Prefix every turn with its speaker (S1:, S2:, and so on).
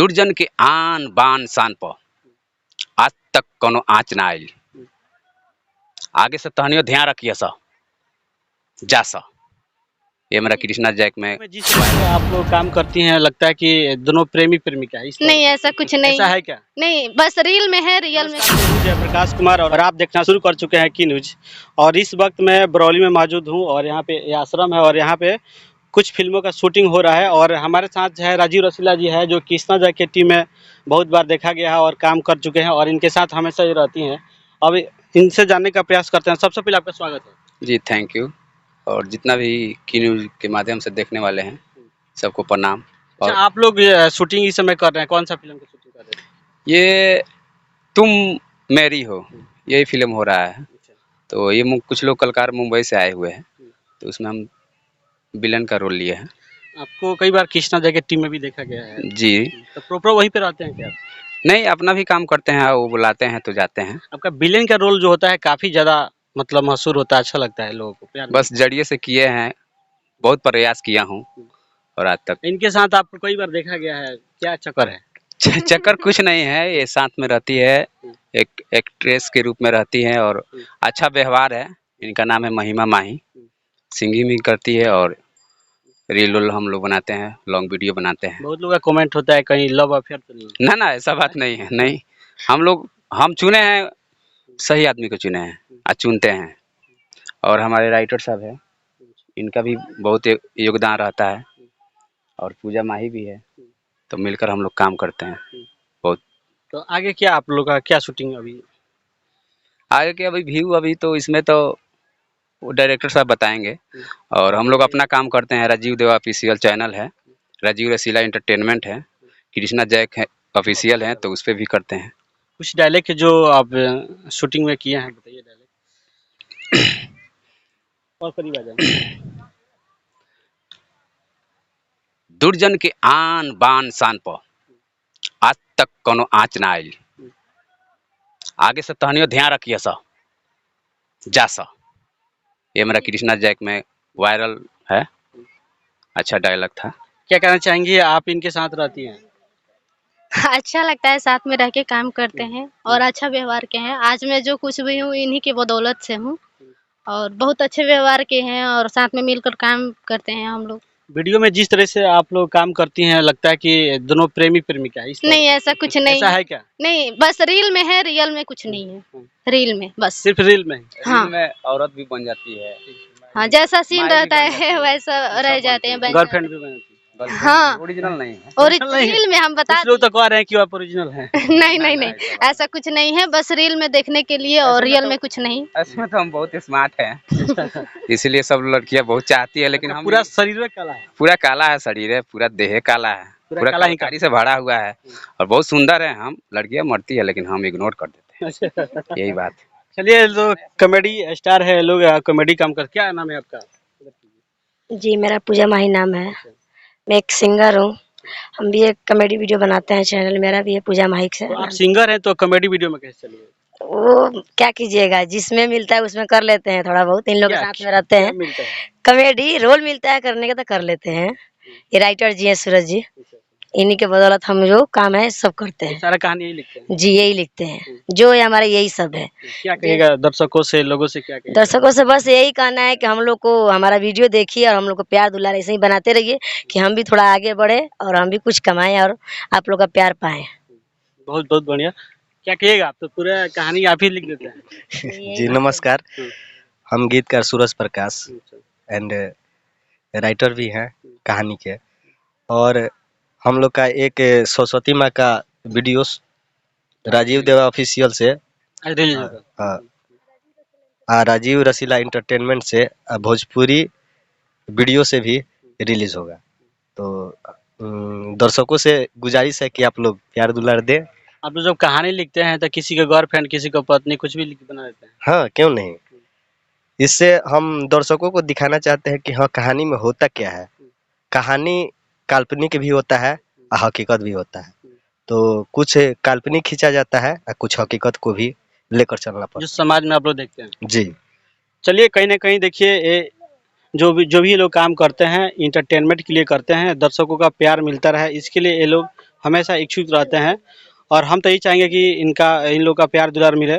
S1: दुर्जन के आन बान शान पर आज तक कोनो आँच ना आइल। आगे से तहनियो ध्यान रखिए सा जा सा। ये मेरा कृष्णा जैक में
S2: जिस तरह से आप लोग काम करती हैं लगता है कि दोनों प्रेमी प्रेमिका है, इस तरह
S3: नहीं ऐसा कुछ नहीं
S2: ऐसा है क्या?
S3: नहीं, बस रील में है, रियल में
S2: मैं जयप्रकाश कुमार और आप देखना शुरू कर चुके हैं की न्यूज। और इस वक्त मैं बरौली में मौजूद हूँ और यहाँ पे ये आश्रम है और यहाँ पे कुछ फिल्मों का शूटिंग हो रहा है। और हमारे साथ जो है राजीव रसीला जी है, जो कृष्णा जैक की टीम में बहुत बार देखा गया है और काम कर चुके हैं और इनके साथ हमेशा ये रहती हैं। अब इनसे जानने का प्रयास करते हैं। सबसे पहले आपका स्वागत है
S1: जी, थैंक यू। और जितना भी की न्यूज के माध्यम से देखने वाले हैं सबको प्रणाम। और
S2: अच्छा, आप लोग शूटिंग इस समय कर रहे हैं, कौन सा फिल्म की शूटिंग कर रहे हैं?
S1: ये तुम मेरी हो, यही फिल्म हो रहा है। तो ये कुछ लोग कलाकार मुंबई से आए हुए हैं, तो उसमें हम विलन का रोल लिए हैं।
S2: आपको कई बार कृष्णा जैक की टीम में भी देखा गया है,
S1: जी,
S2: तो प्रॉपर वहीं पे रहते हैं क्या?
S1: नहीं अपना भी काम करते हैं, वो बुलाते हैं तो जाते हैं।
S2: आपका विलेन का रोल जो होता है काफी ज्यादा मतलब मशहूर होता है, अच्छा लगता है लोगों को, प्यार
S1: बस जरिए से किए हैं, बहुत प्रयास किया हूँ और आज तक।
S2: इनके साथ आपको कई बार देखा गया है, क्या चक्कर है?
S1: चक्कर कुछ नहीं है, ये साथ में रहती है, एक एक्ट्रेस के रूप में रहती है और अच्छा व्यवहार है। इनका नाम है महिमा माही, सिंगिंग भी करती है और रील रोल हम लोग बनाते हैं, लॉन्ग वीडियो बनाते हैं।
S2: बहुत लोग का कमेंट होता है कहीं लव अफेयर तो नहीं?
S1: ना ना ऐसा बात नहीं है, नहीं। हम चुने हैं, सही आदमी को चुने हैं, आज चुनते हैं। और हमारे राइटर साहब हैं, इनका भी बहुत योगदान रहता है और पूजा माही भी है, तो मिलकर हम लोग काम करते हैं बहुत।
S2: तो आगे क्या आप लोग का क्या शूटिंग अभी?
S1: आगे के अभी व्यू अभी तो इसमें तो वो डायरेक्टर साहब बताएंगे। और हम लोग अपना काम करते हैं, राजीव देवा ऑफिशियल चैनल है, राजीव रसीला एंटरटेनमेंट है, कृष्णा जैक है ऑफिशियल है, तो उस पर भी करते हैं।
S2: कुछ डायलॉग जो आप शूटिंग में किए हैं बताइए डायलॉग और करीब आ जाए।
S1: दुर्जन के आन बान शान पर आज तक कोनो आँच ना आइल। आगे से तहनियो ध्यान रखिए सा जा सा। ये मेरा कृष्णा जैक में वायरल है, अच्छा डायलॉग था।
S2: क्या कहना चाहेंगे, आप इनके साथ रहती हैं?
S3: अच्छा लगता है, साथ में रह के काम करते हैं और अच्छा व्यवहार के हैं। आज मैं जो कुछ भी हूँ इन्हीं की बदौलत से हूँ और बहुत अच्छे व्यवहार के हैं और साथ में मिलकर काम करते हैं हम लोग।
S2: वीडियो में जिस तरह से आप लोग काम करती हैं लगता है कि दोनों प्रेमी प्रेमिका है, इस तरह
S3: नहीं ऐसा कुछ नहीं
S2: ऐसा है क्या?
S3: नहीं, बस रील में है, रियल में कुछ नहीं है। रील में बस
S2: सिर्फ रील में?
S3: हाँ।
S1: रील में औरत भी बन जाती है,
S3: हाँ, जैसा सीन
S1: माई भी
S3: रहता
S1: बन जाती
S3: है
S1: है,
S3: वैसा रह जाते हैं, बन
S2: गर्लफ्रेंड
S3: जाते
S2: भी बनती
S1: गर्लफ्रेंड
S3: हाँ।
S1: ओरिजिनल नहीं है।
S3: और
S2: original नहीं है?
S3: रील में हम बता
S2: कुछ लोग तो कह रहे हैं कि आप ओरिजिनल हैं।
S3: नहीं नहीं नहीं, ऐसा कुछ नहीं है, बस रील में देखने के लिए और रियल में कुछ नहीं।
S1: ऐसे में तो हम बहुत स्मार्ट हैं, इसलिए सब लड़कियां बहुत चाहती है, लेकिन हम
S2: पूरा शरीर में काला है?
S1: पूरा काला है, शरीर है पूरा, देह काला है, पूरा
S2: काला ही
S1: कलाकारी से भरा हुआ है और बहुत सुंदर है। हम लड़कियां मरती है लेकिन हम इग्नोर कर देते हैं, यही बात है।
S2: चलिए, तो कॉमेडी स्टार है, लोग कॉमेडी काम कर, क्या नाम है आपका?
S4: जी, मेरा पूजा माही नाम है। मैं एक सिंगर हूँ। हम भी एक कॉमेडी वीडियो बनाते हैं, चैनल मेरा भी है पूजा माही से।
S2: तो आप सिंगर हैं तो कॉमेडी वीडियो में कैसे चलिए?
S4: वो क्या कीजिएगा, जिसमें मिलता है उसमें कर लेते हैं, थोड़ा बहुत इन लोग के साथ में रहते हैं।
S2: मिलता है
S4: कॉमेडी रोल मिलता है करने का तो कर लेते हैं। ये राइटर जी हैं सूरज जी, इन्हीं के बदौलत हम जो काम है सब करते हैं।
S2: सारा कहानी यही लिखते हैं?
S4: जी, यही लिखते हैं, जो है हमारा यही सब है।
S2: क्या कहेगा दर्शकों से, लोगों से क्या कहेगा?
S4: दर्शकों से बस यही कहना है कि हम लोग को हमारा वीडियो देखिए और हम लोग को प्यार दुलार ऐसे ही बनाते रहिए कि हम भी थोड़ा आगे बढ़े और हम भी कुछ कमाएं और आप लोग का प्यार पाएं।
S2: बहुत बहुत बढ़िया। क्या कहिएगा, आप तो पूरा कहानी आप ही लिख देते हैं।
S5: जी नमस्कार, हम गीतकार सूरज प्रकाश एंड राइटर भी हैं कहानी के। और हम लोग का एक सरस्वती माँ का वीडियो राजीव देवा ऑफिशियल से, राजीव रसीला एंटरटेनमेंट से भोजपुरी वीडियो से भी रिलीज होगा। तो दर्शकों से गुजारिश है कि आप लोग प्यार दुलार दें।
S2: आप लोग जब कहानी लिखते हैं तो किसी का गर्लफ्रेंड, किसी का पत्नी, कुछ भी लिख बना देते हैं?
S5: हाँ, क्यों नहीं। इससे हम दर्शकों को दिखाना चाहते हैं कि हाँ, कहानी में होता क्या है। कहानी काल्पनिक भी होता है और हकीकत भी होता है, तो कुछ काल्पनिक खींचा जाता है और कुछ हकीकत को भी लेकर चलना पड़ता
S2: जो समाज में आप लोग देखते हैं।
S5: है। जी,
S2: चलिए, कहीं ना कहीं देखिए, ये जो भी लोग काम करते हैं इंटरटेनमेंट के लिए करते हैं, दर्शकों का प्यार मिलता रहे इसके लिए ये लोग हमेशा इच्छुक रहते हैं और हम तो यही चाहेंगे कि इन लोग का प्यार दुलार मिले।